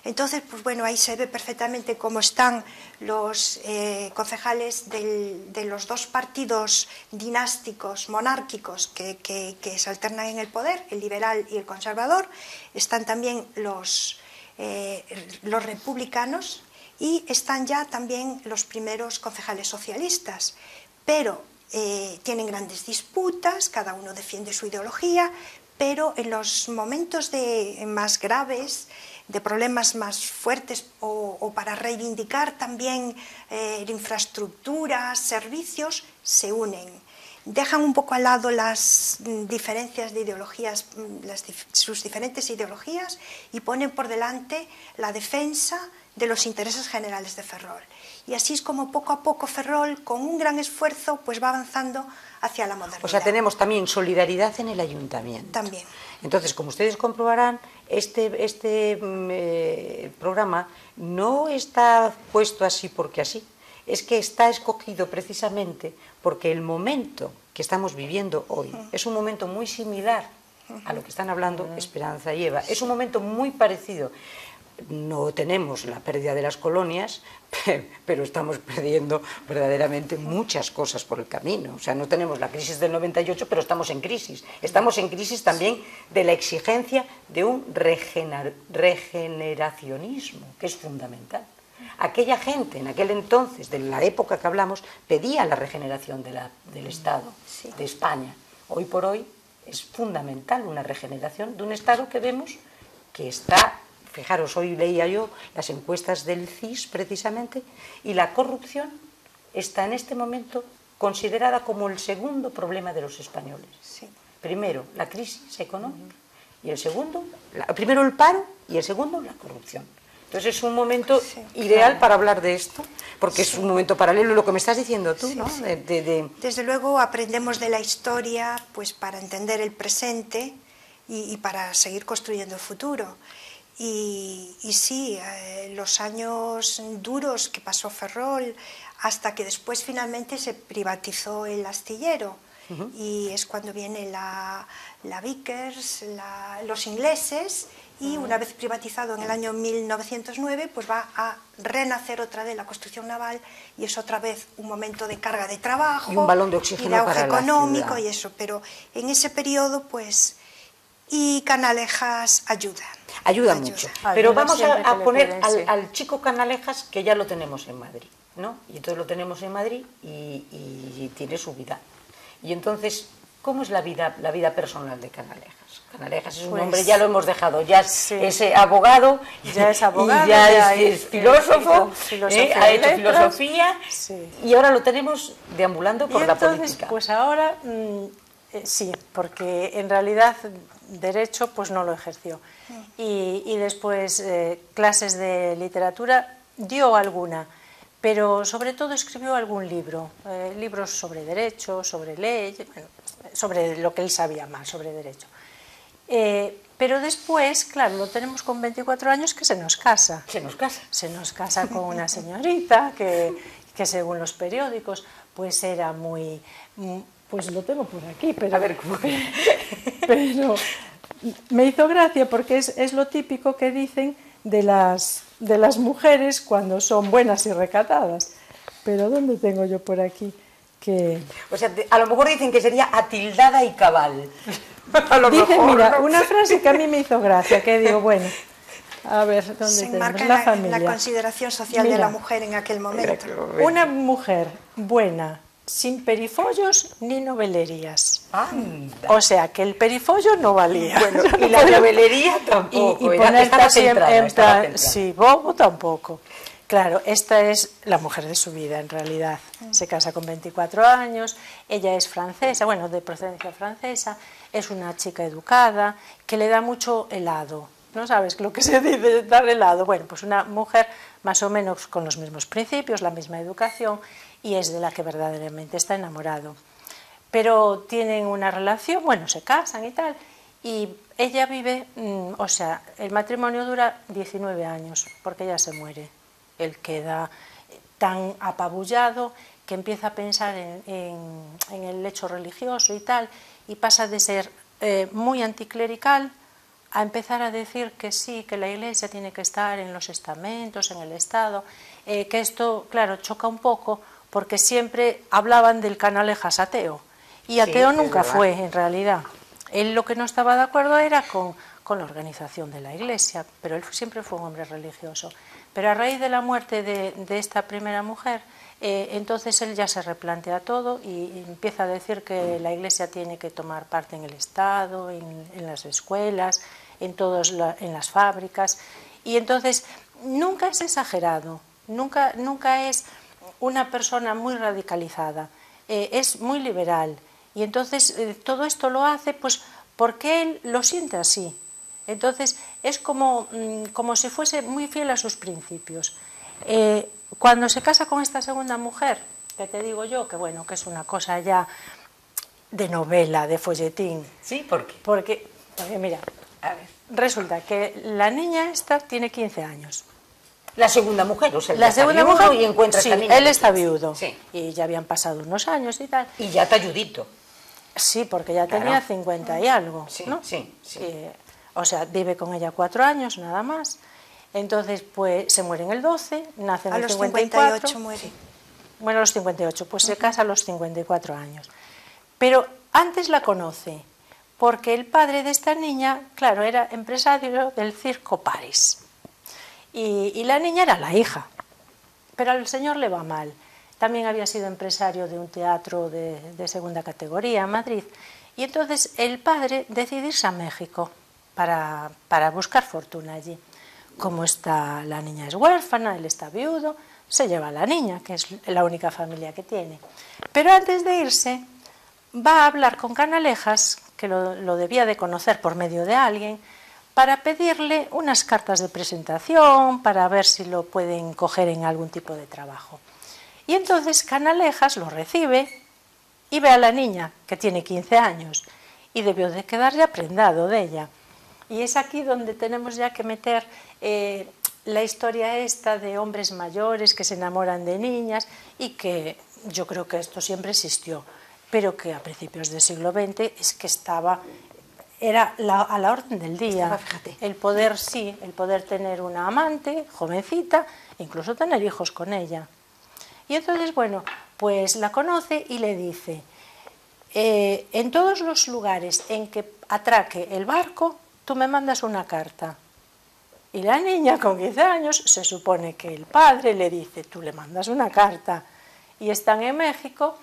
Entonces, pues bueno, ahí se ve perfectamente cómo están los concejales de los dos partidos dinásticos, monárquicos, que se alternan en el poder, el liberal y el conservador. Están también los republicanos y están ya también los primeros concejales socialistas. Pero tienen grandes disputas, cada uno defiende su ideología, pero en los momentos más graves, de problemas más fuertes o para reivindicar también infraestructuras, servicios, se unen. Dejan un poco al lado las diferencias de ideologías, sus diferentes ideologías, y ponen por delante la defensa de los intereses generales de Ferrol. Y así es como poco a poco Ferrol, con un gran esfuerzo, pues va avanzando hacia la modernidad. O sea, tenemos también solidaridad en el ayuntamiento. También. Entonces, como ustedes comprobarán, este programa no está puesto así porque así. Es que está escogido precisamente porque el momento que estamos viviendo hoy es un momento muy similar a lo que están hablando Esperanza y Eva. Es un momento muy parecido. No tenemos la pérdida de las colonias, pero estamos perdiendo verdaderamente muchas cosas por el camino. O sea, no tenemos la crisis del 98, pero estamos en crisis. Estamos en crisis también de la exigencia de un regeneracionismo, que es fundamental. Aquella gente, en aquel entonces, de la época que hablamos, pedía la regeneración del Estado, de España. Hoy por hoy es fundamental una regeneración de un Estado que vemos que está... Fijaros, hoy leía yo las encuestas del CIS precisamente, y la corrupción está en este momento considerada como el segundo problema de los españoles. Sí. Primero, la crisis económica, y el segundo, primero el paro, y el segundo, la corrupción. Entonces es un momento ideal para hablar de esto, porque es un momento paralelo a lo que me estás diciendo tú, ¿no? Desde luego aprendemos de la historia, pues para entender el presente y para seguir construyendo el futuro. Y sí, los años duros que pasó Ferrol, hasta que después finalmente se privatizó el astillero, y es cuando viene la Vickers, los ingleses, y una vez privatizado en el año 1909, pues va a renacer otra vez la construcción naval, y es otra vez un momento de carga de trabajo y un balón de oxígeno y de auge para económico la ciudad. Y eso, pero en ese periodo, pues, y Canalejas ayuda mucho. Pero vamos a poner al chico Canalejas, que ya lo tenemos en Madrid, ¿no? Y entonces lo tenemos en Madrid y tiene su vida. Y entonces, ¿cómo es la vida personal de Canalejas? Canalejas es un hombre, ya lo hemos dejado, ya es abogado, ya es filósofo, ha hecho filosofía, y ahora lo tenemos deambulando por la política. Pues ahora sí, porque en realidad derecho pues no lo ejerció. Y después clases de literatura dio alguna, pero sobre todo escribió algún libro, libros sobre derecho, sobre ley, bueno, sobre lo que él sabía más, sobre derecho. Pero después, claro, lo tenemos con 24 años que se nos casa. Se nos casa. Se nos casa con una señorita que según los periódicos pues era muy... Pues lo tengo por aquí, pero... A ver, ¿cómo? Pero me hizo gracia porque es lo típico que dicen de las mujeres cuando son buenas y recatadas. Pero ¿dónde tengo yo por aquí? O sea, a lo mejor dicen que sería atildada y cabal. Dicen, mira, una frase que a mí me hizo gracia, que digo, bueno, a ver, ¿dónde se tenemos? enmarca La familia. en la consideración social de la mujer en aquel momento. Una mujer buena, sin perifollos ni novelerías. Anda. O sea, que el perifollo no valía. Bueno, y la novelería tampoco. Y ponerte así en plan, sí, bobo tampoco. Claro, esta es la mujer de su vida, en realidad. Se casa con 24 años, ella es francesa, bueno, de procedencia francesa, es una chica educada, que le da mucho helado. ¿No sabes lo que se dice dar helado? Bueno, pues una mujer más o menos con los mismos principios, la misma educación, y es de la que verdaderamente está enamorado. Pero tienen una relación, bueno, se casan y tal, y ella vive, o sea, el matrimonio dura 19 años, porque ella se muere. Él queda tan apabullado que empieza a pensar en el hecho religioso y tal, y pasa de ser muy anticlerical a empezar a decir que sí, que la Iglesia tiene que estar en los estamentos, en el Estado, que esto, claro, choca un poco porque siempre hablaban del Canalejas ateo, y ateo Sí, nunca fue, en realidad. Él lo que no estaba de acuerdo era con la organización de la Iglesia, pero él siempre fue un hombre religioso. Pero a raíz de la muerte de esta primera mujer, entonces él ya se replantea todo y empieza a decir que la Iglesia tiene que tomar parte en el Estado, en las escuelas, en las fábricas, y entonces nunca es exagerado, nunca es una persona muy radicalizada, es muy liberal, y entonces todo esto lo hace pues porque él lo siente así. Entonces es como si fuese muy fiel a sus principios. Cuando se casa con esta segunda mujer, que te digo yo, que bueno, que es una cosa ya de novela, de folletín. Sí, ¿por qué? Porque mira, A ver. resulta que la niña esta tiene 15 años. La segunda mujer, o sea, La segunda mujer, y encuentra sí, esta niña. él está viudo, Sí. y ya habían pasado unos años y tal. Y ya talludito. Sí, porque ya Claro. tenía 50 y algo, Sí, ¿no? sí, sí. O sea, vive con ella 4 años, nada más. Entonces, pues, se muere en el 12, nace en A el los 54. 58 muere. Bueno, a los 58, pues se casa a los 54 años. Pero antes la conoce, porque el padre de esta niña, claro, era empresario del Circo Paris. Y la niña era la hija, pero al señor le va mal. También había sido empresario de un teatro de segunda categoría en Madrid. Y entonces el padre decide irse a México para buscar fortuna allí. Como la niña es huérfana, él está viudo, se lleva a la niña, que es la única familia que tiene. Pero antes de irse, va a hablar con Canalejas, que lo debía de conocer por medio de alguien, para pedirle unas cartas de presentación, para ver si lo pueden coger en algún tipo de trabajo. Y entonces Canalejas lo recibe y ve a la niña, que tiene 15 años, y debió de quedar ya prendado de ella. Y es aquí donde tenemos ya que meter la historia esta de hombres mayores que se enamoran de niñas, y que yo creo que esto siempre existió, pero que a principios del siglo XX es que era a la orden del día. Fíjate. El poder tener una amante jovencita, incluso tener hijos con ella. Y entonces, bueno, pues la conoce y le dice, en todos los lugares en que atraque el barco, tú me mandas una carta. Y la niña con 15 años, se supone que el padre le dice, tú le mandas una carta. Y están en México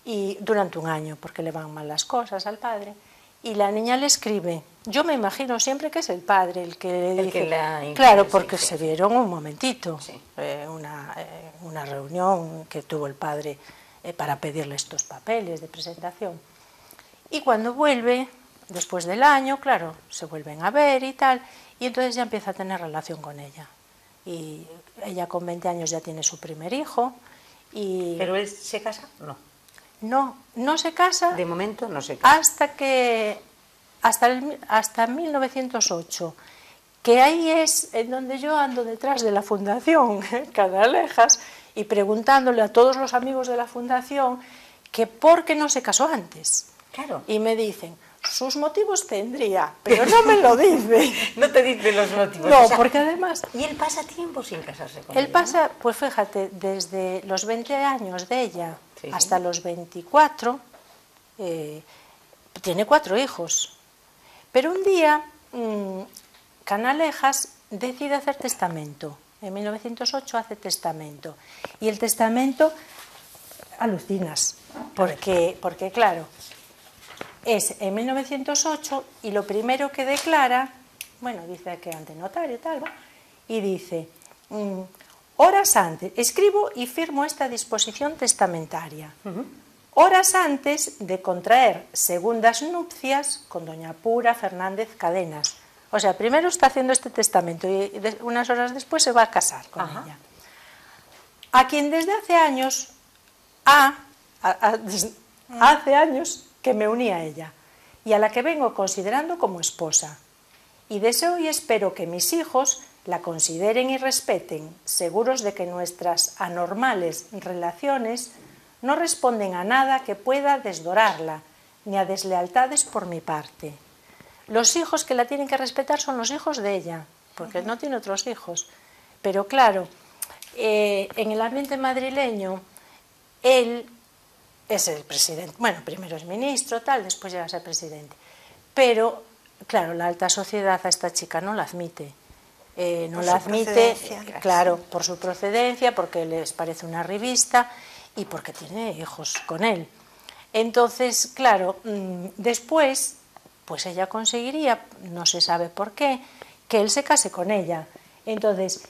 y durante un año, porque le van mal las cosas al padre. Y la niña le escribe, yo me imagino siempre que es el padre el que le dice, claro, porque se vieron un momentito, una reunión que tuvo el padre para pedirle estos papeles de presentación. Y cuando vuelve, después del año, claro, se vuelven a ver y tal, y entonces ya empieza a tener relación con ella. Y ella con 20 años ya tiene su primer hijo. ¿Pero él se casa? No. No se casa. De momento no se casa. Hasta 1908, que ahí es en donde yo ando detrás de la fundación Canalejas y preguntándole a todos los amigos de la fundación que por qué no se casó antes. Claro. Y me dicen, sus motivos tendría, pero no me lo dice. No te dice los motivos. No, porque además... Y él pasa tiempo sin casarse con Él ella, pasa, ¿no? pues fíjate, desde los 20 años de ella Sí. hasta los 24, tiene 4 hijos. Pero un día Canalejas decide hacer testamento. En 1908 hace testamento. Y el testamento, alucinas, porque claro, es en 1908 y lo primero que declara, bueno, dice que ante notario y tal, y dice, horas antes, escribo y firmo esta disposición testamentaria. Horas antes de contraer segundas nupcias con doña Pura Fernández Cadenas. O sea, primero está haciendo este testamento y unas horas después se va a casar con ella. A quien desde hace años, hace años que me uní a ella y a la que vengo considerando como esposa. Y deseo y espero que mis hijos la consideren y respeten, seguros de que nuestras anormales relaciones no responden a nada que pueda desdorarla, ni a deslealtades por mi parte. Los hijos que la tienen que respetar son los hijos de ella, porque no tiene otros hijos. Pero claro, en el ambiente madrileño, él es el presidente. Bueno, primero es ministro, tal, después llega a ser presidente. Pero, claro, la alta sociedad a esta chica no la admite. No la admite, claro, por su procedencia, porque les parece una revista y porque tiene hijos con él. Entonces, claro, después, pues ella conseguiría, no se sabe por qué, que él se case con ella. Entonces,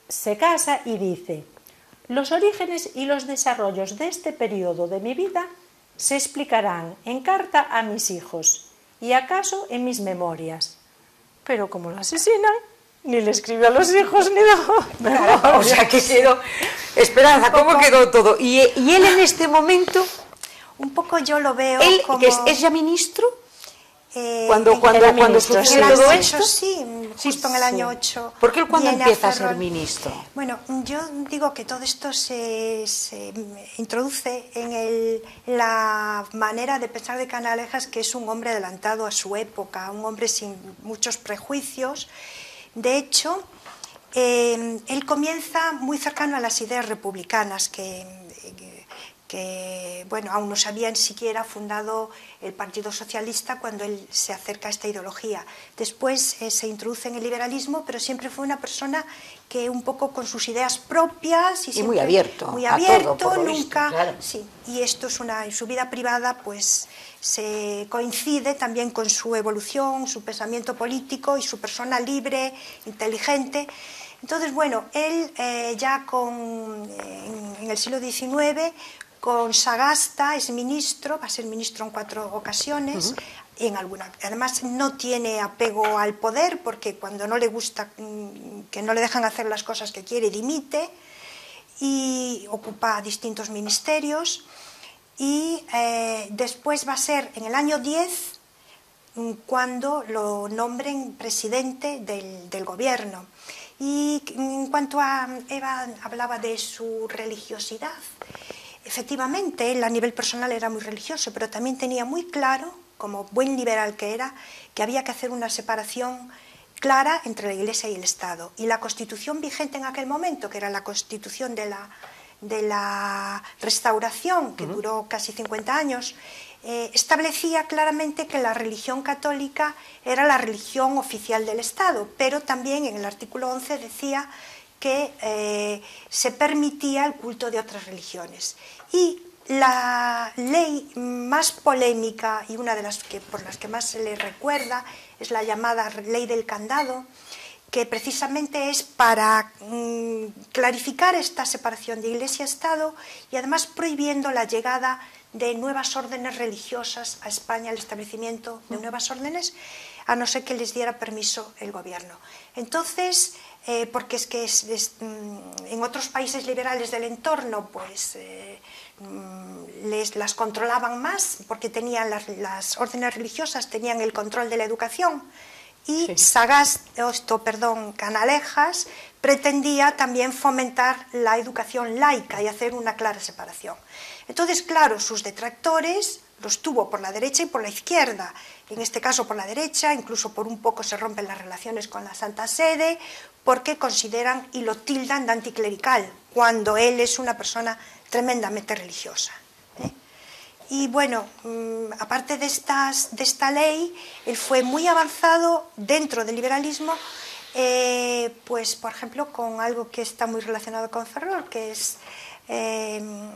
se casa y dice: los orígenes y los desarrollos de este periodo de mi vida se explicarán en carta a mis hijos y acaso en mis memorias. Pero como la asesinan, ni le escribió a los hijos ni dejó. Claro, o sea que quedó... Esperanza, ¿cómo quedó todo? ¿Y él en este momento? Un poco yo lo veo ¿Él como... es ya ministro? Cuando sucede todo esto, sí, justo en el año 8. ¿Por qué él cuando empieza a ser ministro? Bueno, yo digo que todo esto se introduce en la manera de pensar de Canalejas, que es un hombre adelantado a su época, un hombre sin muchos prejuicios. De hecho, él comienza muy cercano a las ideas republicanas que bueno, aún no se había ni siquiera fundado el Partido Socialista cuando él se acerca a esta ideología. Después se introduce en el liberalismo, pero siempre fue una persona que un poco con sus ideas propias y muy abierto, todo, nunca, visto, claro. Sí, y esto es en su vida privada, pues se coincide también con su evolución, su pensamiento político y su persona libre, inteligente. Entonces, bueno, él ya en el siglo XIX, con Sagasta es ministro, va a ser ministro en 4 ocasiones, además no tiene apego al poder, porque cuando no le gusta, que no le dejan hacer las cosas que quiere, dimite, y ocupa distintos ministerios, y después va a ser en el año 10 cuando lo nombren presidente del gobierno. Y en cuanto a Eva hablaba de su religiosidad, efectivamente, él a nivel personal era muy religioso, pero también tenía muy claro, como buen liberal que era, que había que hacer una separación clara entre la Iglesia y el Estado. Y la Constitución vigente en aquel momento, que era la Constitución de la Restauración, que duró casi 50 años, establecía claramente que la religión católica era la religión oficial del Estado, pero también en el artículo 11 decía que se permitía el culto de otras religiones. Y la ley más polémica y una de las por las que más se le recuerda es la llamada Ley del Candado, que precisamente es para clarificar esta separación de Iglesia-Estado y además prohibiendo la llegada de nuevas órdenes religiosas a España, el establecimiento de nuevas órdenes, a no ser que les diera permiso el gobierno. Entonces, porque es que en otros países liberales del entorno, pues las controlaban más, porque tenían las órdenes religiosas tenían el control de la educación, y Canalejas pretendía también fomentar la educación laica y hacer una clara separación. Entonces, claro, sus detractores los tuvo por la derecha y por la izquierda. En este caso por la derecha, incluso por un poco se rompen las relaciones con la Santa Sede, porque consideran y lo tildan de anticlerical, cuando él es una persona tremendamente religiosa. Y bueno, aparte de esta ley, él fue muy avanzado dentro del liberalismo, pues por ejemplo con algo que está muy relacionado con Ferrol, que es el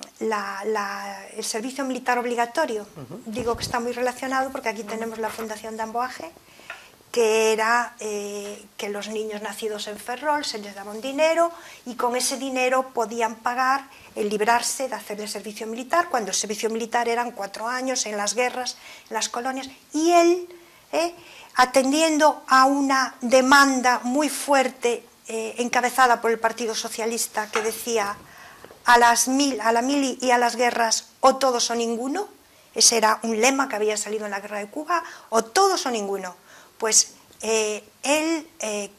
servicio militar obligatorio. Digo que está muy relacionado porque aquí tenemos la Fundación de Amboaje, que era que los niños nacidos en Ferrol se les daba un dinero y con ese dinero podían pagar el librarse de hacer el servicio militar, cuando el servicio militar eran 4 años en las guerras, en las colonias, y él, atendiendo a una demanda muy fuerte encabezada por el Partido Socialista, que decía a la mili y a las guerras o todos o ninguno, ese era un lema que había salido en la guerra de Cuba, o todos o ninguno. Pues él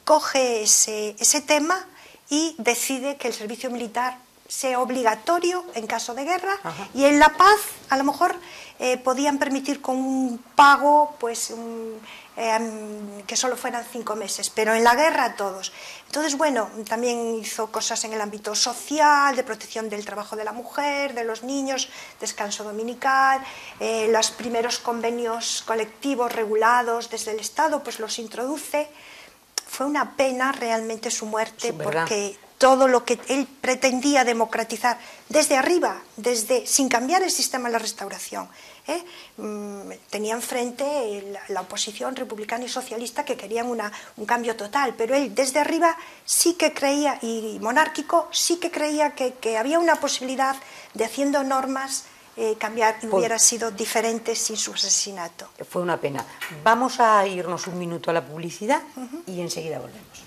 coge ese tema y decide que el servicio militar sea obligatorio en caso de guerra. Ajá. Y en la paz a lo mejor podían permitir con un pago pues que solo fueran 5 meses, pero en la guerra todos. Entonces, bueno, también hizo cosas en el ámbito social, de protección del trabajo de la mujer, de los niños, descanso dominical, los primeros convenios colectivos regulados desde el Estado, pues los introduce. Fue una pena realmente su muerte, porque todo lo que él pretendía democratizar desde arriba, sin cambiar el sistema de la Restauración, tenía enfrente la oposición republicana y socialista que querían un cambio total, pero él desde arriba sí que creía, y monárquico, sí que creía que había una posibilidad de, haciendo normas, cambiar, y hubiera sido diferente sin su asesinato. Fue una pena. Vamos a irnos un minuto a la publicidad y enseguida volvemos.